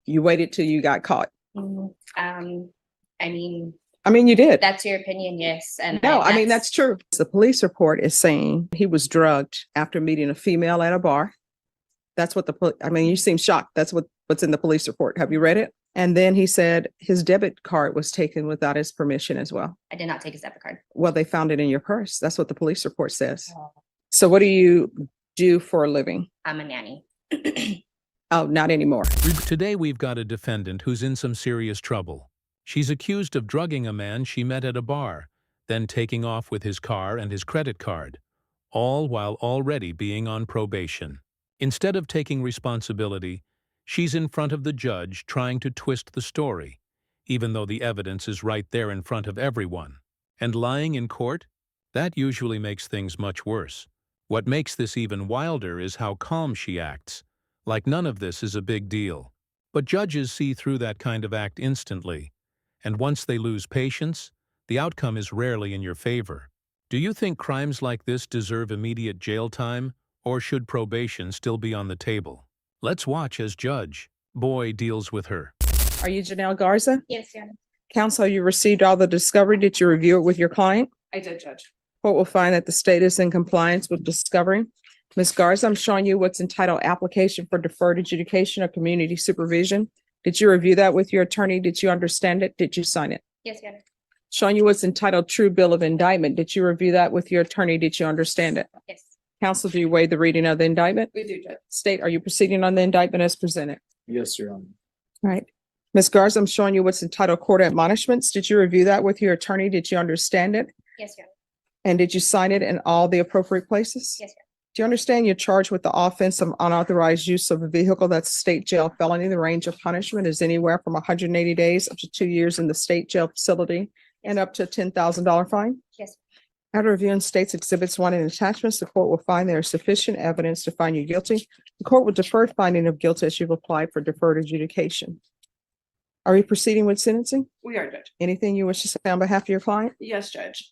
You waited till you got caught. I mean, You did. that's your opinion, yes. And No, that's true. The police report is saying he was drugged after meeting a female at a bar. That's what you seem shocked. That's what's in the police report. Have you read it? And then he said his debit card was taken without his permission as well. I did not take his debit card. Well, they found it in your purse. That's what the police report says. Oh. So what do you do for a living? I'm a nanny. Oh, not anymore. Today we've got a defendant who's in some serious trouble. She's accused of drugging a man she met at a bar, then taking off with his car and his credit card, all while already being on probation. Instead of taking responsibility, she's in front of the judge trying to twist the story, even though the evidence is right there in front of everyone. And lying in court? That usually makes things much worse. What makes this even wilder is how calm she acts, like none of this is a big deal. But judges see through that kind of act instantly, and once they lose patience, the outcome is rarely in your favor. Do you think crimes like this deserve immediate jail time, or should probation still be on the table? Let's watch as Judge Boy deals with her. Are you Janelle Garza? Yes, Your Honor. Counsel, you received all the discovery. Did you review it with your client? I did, Judge. Court will find that the state is in compliance with discovery. Ms. Garza, I'm showing you what's entitled Application for Deferred Adjudication or Community Supervision. Did you review that with your attorney? Did you understand it? Did you sign it? Yes, Your Honor. Showing you what's entitled True Bill of Indictment. Did you review that with your attorney? Did you understand it? Yes. Counsel, do you waive the reading of the indictment? We do, Judge. State, are you proceeding on the indictment as presented? Yes, Your Honor. All right. Ms. Garza, I'm showing you what's entitled Court Admonishments. Did you review that with your attorney? Did you understand it? Yes, Your Honor. And did you sign it in all the appropriate places? Yes, Your Honor. Do you understand you're charged with the offense of unauthorized use of a vehicle? That's a state jail felony. The range of punishment is anywhere from 180 days up to 2 years in the state jail facility and up to a $10,000 fine. Yes. After reviewing states exhibits 1 and attachments, the court will find there is sufficient evidence to find you guilty. The court will defer finding of guilt as you've applied for deferred adjudication. Are we proceeding with sentencing? We are, Judge. Anything you wish to say on behalf of your client? Yes, Judge.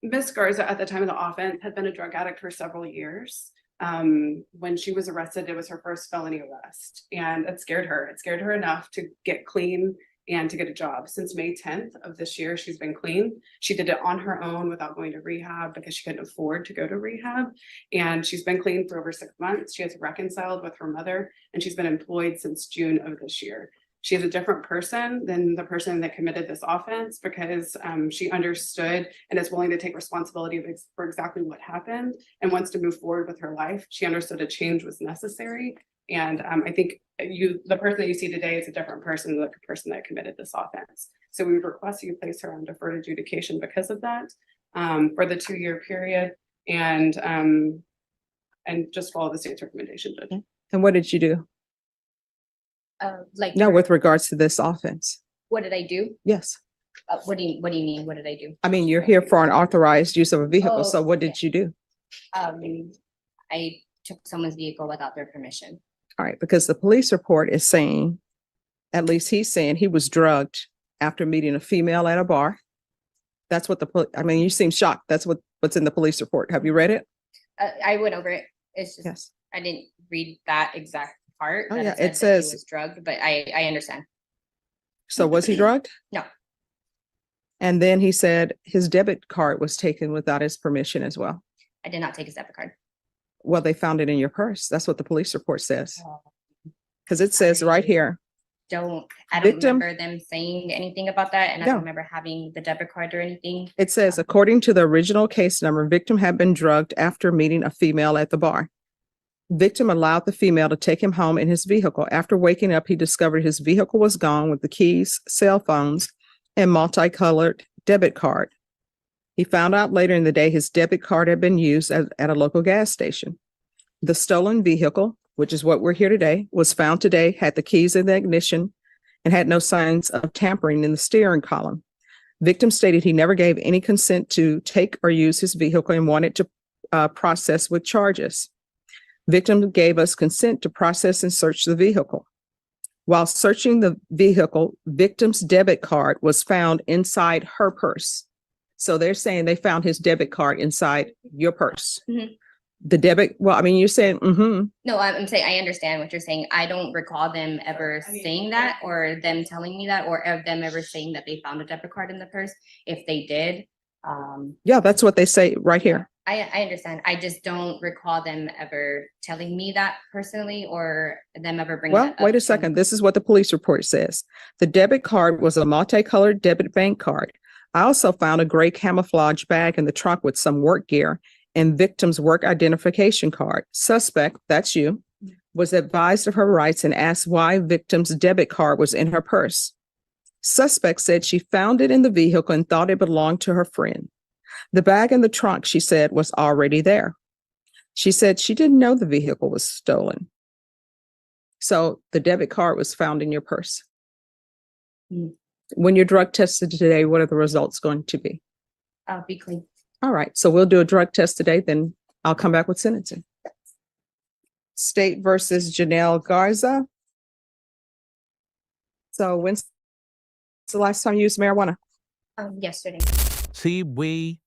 Ms. Garza, at the time of the offense, had been a drug addict for several years. When she was arrested, it was her first felony arrest, and it scared her. It scared her enough to get clean and to get a job. Since May 10th of this year, she's been clean. She did it on her own without going to rehab because she couldn't afford to go to rehab. And she's been clean for over 6 months. She has reconciled with her mother, and she's been employed since June of this year. She is a different person than the person that committed this offense because she understood and is willing to take responsibility for exactly what happened and wants to move forward with her life. She understood a change was necessary. And I think the person that you see today is a different person than the person that committed this offense. So we would request you place her on deferred adjudication because of that for the 2-year period and just follow the state's recommendation, Judge. And what did you do? Like No, with regards to this offense. what did I do? Yes. What do you mean? What did I do? You're here for unauthorized use of a vehicle. Oh, So what did you do? I took someone's vehicle without their permission. All right, because the police report is saying, at least he's saying he was drugged after meeting a female at a bar. That's what you seem shocked. That's what's in the police report. Have you read it? I went over it. It's just Yes. I didn't read that exact part. Oh, that yeah, said it that says- he was drugged, but I understand. So was he drugged? No. And then he said his debit card was taken without his permission as well. I did not take his debit card. Well, they found it in your purse. That's what the police report says. Oh. Because it says right here, I don't Victim- remember them saying anything about that, and I No. don't remember having the debit card or anything. it says, according to the original case number, victim had been drugged after meeting a female at the bar. Victim allowed the female to take him home in his vehicle. After waking up, he discovered his vehicle was gone with the keys, cell phones, and multicolored debit card. He found out later in the day his debit card had been used at a local gas station. The stolen vehicle, which is what we're here today, was found today, had the keys in the ignition, and had no signs of tampering in the steering column. Victim stated he never gave any consent to take or use his vehicle and wanted to process with charges. Victim gave us consent to process and search the vehicle. While searching the vehicle, victim's debit card was found inside her purse. So they're saying they found his debit card inside your purse. Mhm. The debit, well, I mean, you're saying, No, I'm saying, I understand what you're saying. I don't recall them ever saying that, or them telling me that, or of them ever saying that they found a debit card in the purse. If they did, yeah, that's what they say right here. I understand. I just don't recall them ever telling me that personally, or them ever bringing Well, that up wait a to second. me. This is what the police report says. The debit card was a multicolored debit bank card. I also found a gray camouflage bag in the trunk with some work gear and victim's work identification card. Suspect, that's you, was advised of her rights and asked why victim's debit card was in her purse. Suspect said she found it in the vehicle and thought it belonged to her friend. The bag in the trunk, she said, was already there. She said she didn't know the vehicle was stolen. So the debit card was found in your purse. Mm. When you're drug tested today, what are the results going to be? I'll be clean. All right, so we'll do a drug test today, then I'll come back with sentencing. State versus Janelle Garza. So when's the last time you used marijuana? Yesterday. See, we.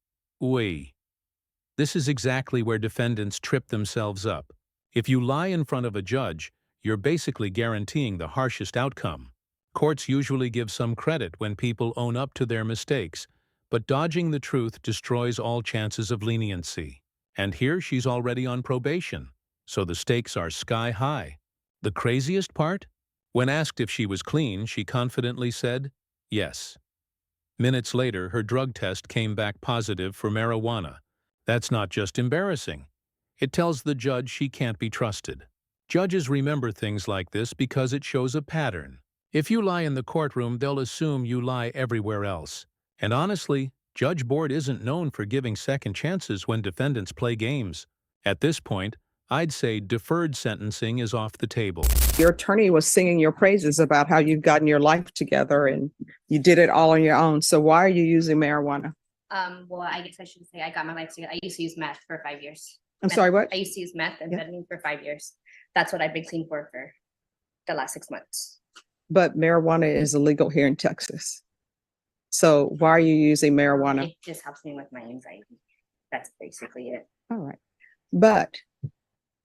This is exactly where defendants trip themselves up. If you lie in front of a judge, you're basically guaranteeing the harshest outcome. Courts usually give some credit when people own up to their mistakes, but dodging the truth destroys all chances of leniency. And here she's already on probation, so the stakes are sky high. The craziest part? When asked if she was clean, she confidently said, yes. Minutes later, her drug test came back positive for marijuana. That's not just embarrassing. It tells the judge she can't be trusted. Judges remember things like this because it shows a pattern. If you lie in the courtroom, they'll assume you lie everywhere else. And honestly, Judge Board isn't known for giving second chances when defendants play games. At this point, I'd say deferred sentencing is off the table. Your attorney was singing your praises about how you've gotten your life together and you did it all on your own. So why are you using marijuana? Well, I guess I should say I got my life together. I used to use meth for 5 years. I'm sorry, what? I used to use meth and Yeah. amphetamine for 5 years. That's what I've been clean for the last 6 months. But marijuana is illegal here in Texas. So why are you using marijuana? It just helps me with my anxiety. That's basically it. All right. But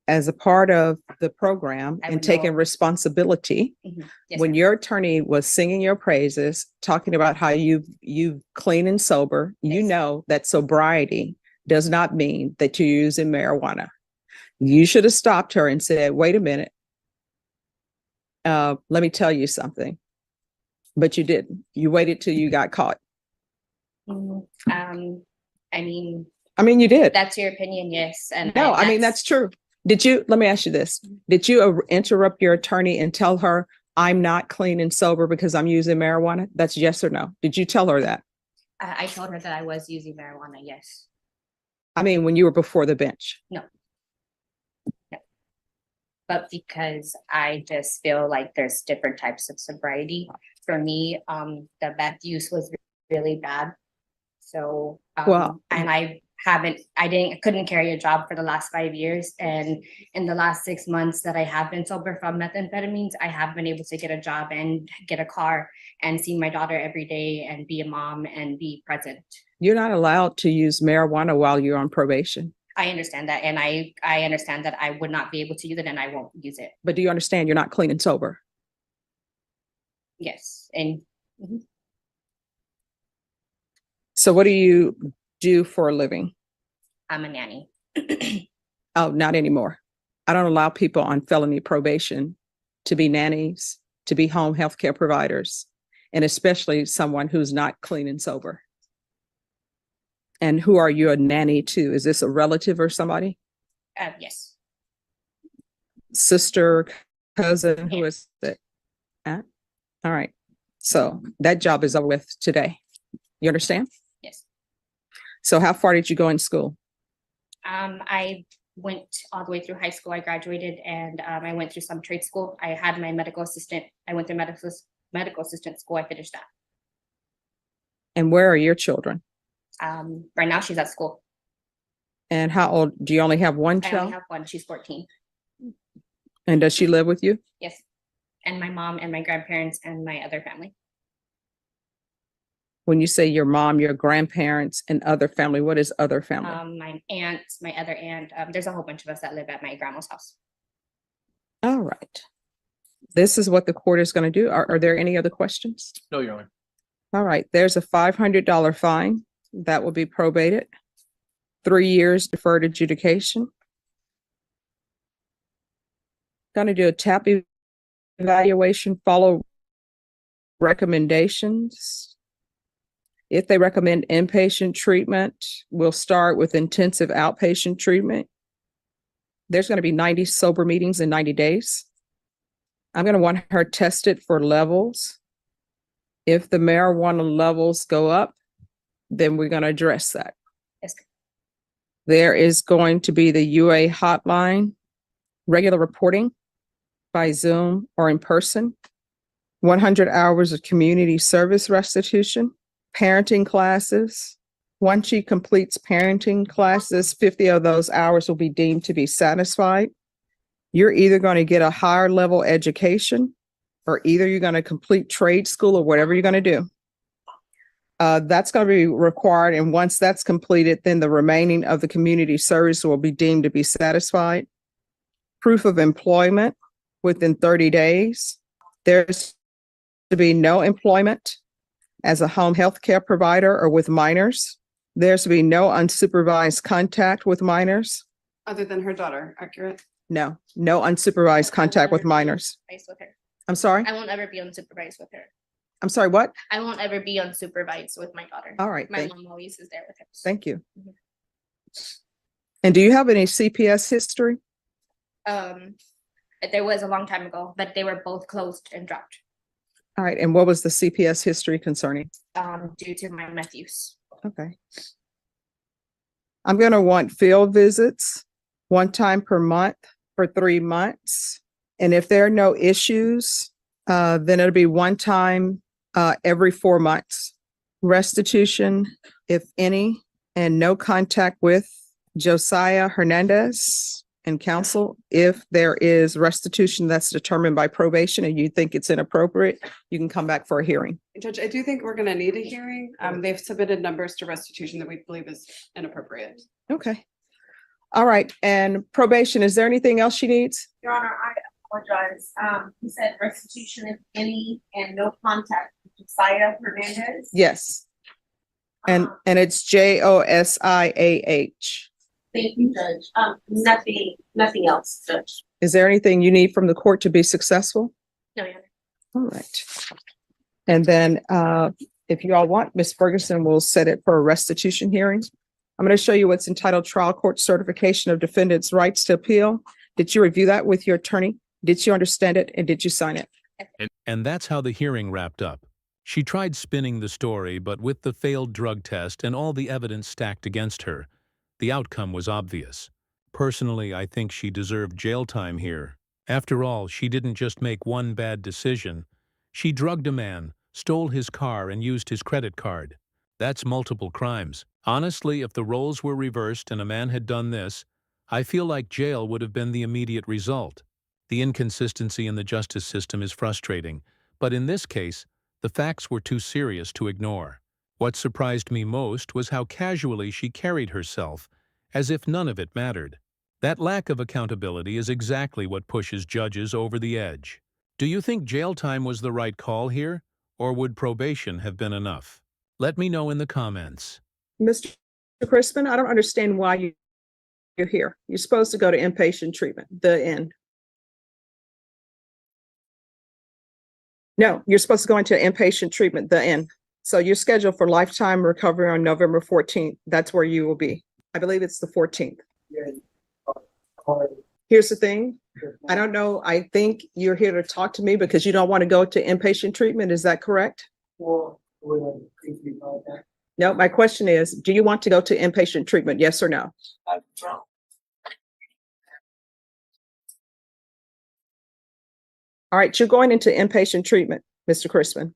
as a part of the program I and would taking know. responsibility, Yes, when ma'am. your attorney was singing your praises, talking about how you clean and sober, you Yes. know that sobriety does not mean that you're using marijuana. You should have stopped her and said, wait a minute. Let me tell you something. But you didn't. You waited till you got caught. I mean, You did. that's your opinion, yes. And No, that's true. Let me ask you this. Did you interrupt your attorney and tell her, I'm not clean and sober because I'm using marijuana? That's yes or no. Did you tell her that? I told her that I was using marijuana, yes. When you were before the bench. No. But because I just feel like there's different types of sobriety. For me, the meth use was really bad. So, Well, and I couldn't carry a job for the last 5 years. And in the last 6 months that I have been sober from methamphetamines, I have been able to get a job and get a car and see my daughter every day and be a mom and be present. You're not allowed to use marijuana while you're on probation. I understand that. And I understand that I would not be able to use it and I won't use it. But do you understand you're not clean and sober? Yes. And So what do you do for a living? I'm a nanny. Oh, not anymore. I don't allow people on felony probation to be nannies, to be home health care providers, and especially someone who's not clean and sober. And who are you a nanny to? Is this a relative or somebody? Yes. Sister, cousin, who Yeah. is it? All right. So that job is over with today. You understand? Yes. So how far did you go in school? I went all the way through high school. I graduated and I went through some trade school. I had my medical assistant. I went through medical assistant school. I finished that. And where are your children? Right now she's at school. And how old? Do you only have one I only child? have one. She's 14. And does she live with you? Yes. And my mom and my grandparents and my other family. When you say your mom, your grandparents, and other family, what is other family? My aunt, my other aunt, there's a whole bunch of us that live at my grandma's house. All right. This is what the court is going to do. Are there any other questions? No, Your Honor. All right, there's a $500 fine that will be probated. 3 years deferred adjudication. Going to do a TAP evaluation, follow recommendations. If they recommend inpatient treatment, we'll start with intensive outpatient treatment. There's going to be 90 sober meetings in 90 days. I'm going to want her tested for levels. If the marijuana levels go up, then we're going to address that. Yes. There is going to be the UA hotline, regular reporting by Zoom or in person, 100 hours of community service restitution, parenting classes. Once she completes parenting classes, 50 of those hours will be deemed to be satisfied. You're either going to get a higher level education, or either you're going to complete trade school or whatever you're going to do. That's going to be required. And once that's completed, then the remaining of the community service will be deemed to be satisfied. Proof of employment within 30 days. There's to be no employment as a home health care provider or with minors. There's to be no unsupervised contact with minors. Other than her daughter, accurate? No unsupervised contact with minors. With her. I'm sorry? I won't ever be unsupervised with her. I'm sorry, what? I won't ever be unsupervised with my daughter. All right, My mom always is there with her. thank you. Mhm. And do you have any CPS history? There was a long time ago, but they were both closed and dropped All right, and what was the CPS history concerning? due to my meth use. Okay. I'm going to want field visits 1 time per month for 3 months. And if there are no issues, then it'll be 1 time every 4 months. Restitution, if any, and no contact with Josiah Hernandez and counsel. If there is restitution that's determined by probation and you think it's inappropriate, you can come back for a hearing. Judge, I do think we're gonna need a hearing. They've submitted numbers to restitution that we believe is inappropriate. Okay. All right, and probation, is there anything else she needs? Your Honor, I apologize. He said restitution if any and no contact with Josiah Hernandez. Yes. And it's JOSIAH. Thank you, Judge. Nothing else, Judge. Is there anything you need from the court to be successful? No, Your Honor. All right. And then if you all want, Ms. Ferguson will set it for a restitution hearing. I'm going to show you what's entitled Trial Court Certification of Defendant's Rights to Appeal. Did you review that with your attorney? Did you understand it? And did you sign it? And that's how the hearing wrapped up. She tried spinning the story, but with the failed drug test and all the evidence stacked against her, the outcome was obvious. Personally, I think she deserved jail time here. After all, she didn't just make one bad decision. She drugged a man, stole his car, and used his credit card. That's multiple crimes. Honestly, if the roles were reversed and a man had done this, I feel like jail would have been the immediate result. The inconsistency in the justice system is frustrating, but in this case, the facts were too serious to ignore. What surprised me most was how casually she carried herself, as if none of it mattered. That lack of accountability is exactly what pushes judges over the edge. Do you think jail time was the right call here, or would probation have been enough? Let me know in the comments. Mr. Crispin, I don't understand why you're here. You're supposed to go to inpatient treatment, the end. No, you're supposed to go into inpatient treatment, the end. So you're scheduled for lifetime recovery on November 14th. That's where you will be. I believe it's the 14th. Here's the thing. I don't know. I think you're here to talk to me because you don't want to go to inpatient treatment. Is that correct? No, my question is, do you want to go to inpatient treatment? Yes or no? All right, you're going into inpatient treatment, Mr. Crispin.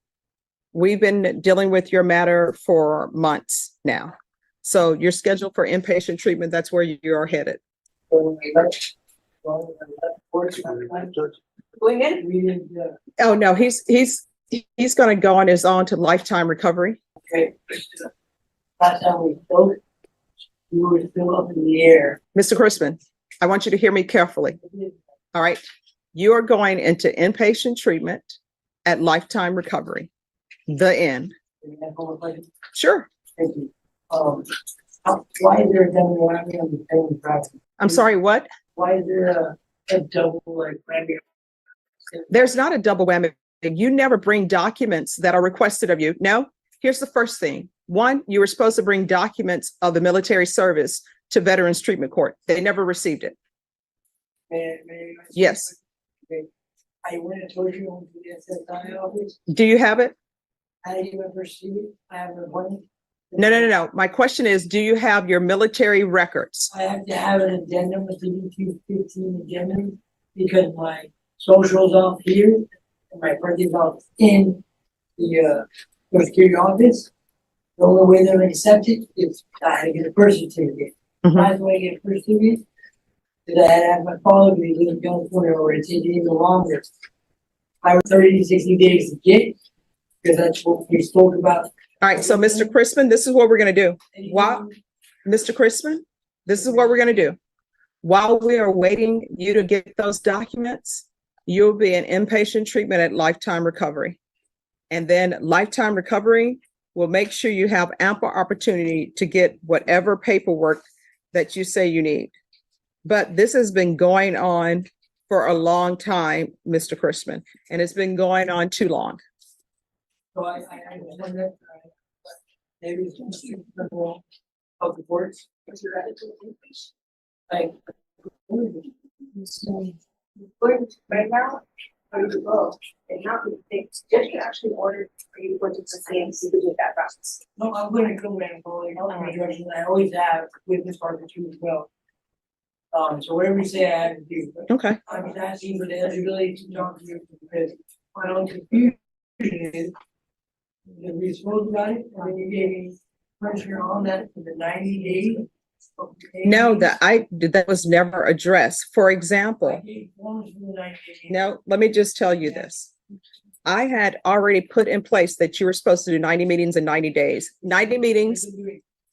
We've been dealing with your matter for months now. So you're scheduled for inpatient treatment. That's where you are headed. Going in? Oh, no, he's He's going to go on his own to lifetime recovery. Okay. Last time we spoke, you were still up in the air. Mr. Crispin, I want you to hear me carefully. All right. You are going into inpatient treatment at lifetime recovery. The end. Sure. Thank you. Why is there a double whammy on the same property? I'm sorry, what? Why is there a double like whammy? There's not a double whammy. You never bring documents that are requested of you. No. Here's the first thing. One, you were supposed to bring documents of the military service to Veterans Treatment Court. They never received it. Yes. Okay. I went and told you on the SSI office. Do you have it? I didn't even receive it. I have an appointment. No. My question is, do you have your military records? I have to have an addendum with the UQ 15 addendum because my social's off here and my birthday's off in the Social Security office. The only way they're accepted is I had to get a birth certificate. That's why I get a birth certificate. Because I had to have my father be living in California or it's even longer. I was 30 to 60 days to get because that's what we spoke about. All right, so Mr. Crispin, this is what we're going to do. While Mr. Crispin, this is what we're going to do. While we are waiting you to get those documents, you'll be in inpatient treatment at lifetime recovery. And then lifetime recovery will make sure you have ample opportunity to get whatever paperwork that you say you need. But this has been going on for a long time, Mr. Crispin, and it's been going on too long. So I wonder, maybe it's just of the courts. Like, Right now, ready to go. And now the judge can actually order for you to go to the CMC to do that process. no, I'm gonna go and go in other direction. I always have with this part too as well. So whatever you say, I have to do. But Okay. I'm just asking for the eligibility to talk to you because my only confusion is that we spoke about it and then you gave me pressure on that for the 90 days. No, that was never addressed. For I example, gave forms for the 90 days. no, let me just tell you this. I had already put in place that you were supposed to do 90 meetings in 90 days. 90 meetings,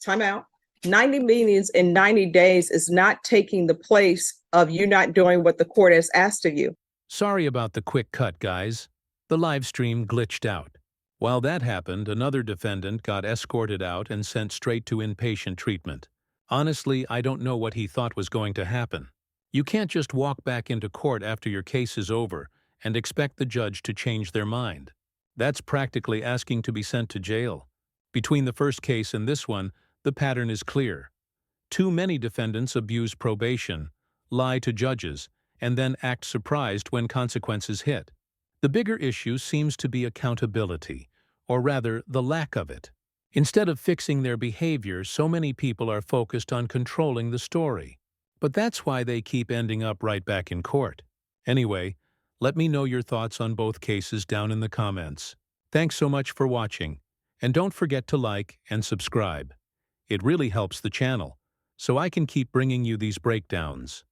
time out. 90 meetings in 90 days is not taking the place of you not doing what the court has asked of you. Sorry about the quick cut, guys. The live stream glitched out. While that happened, another defendant got escorted out and sent straight to inpatient treatment. Honestly, I don't know what he thought was going to happen. You can't just walk back into court after your case is over and expect the judge to change their mind. That's practically asking to be sent to jail. Between the first case and this one, the pattern is clear. Too many defendants abuse probation, lie to judges, and then act surprised when consequences hit. The bigger issue seems to be accountability, or rather, the lack of it. Instead of fixing their behavior, so many people are focused on controlling the story. But that's why they keep ending up right back in court. Anyway, let me know your thoughts on both cases down in the comments. Thanks so much for watching, and don't forget to like and subscribe. It really helps the channel, so I can keep bringing you these breakdowns.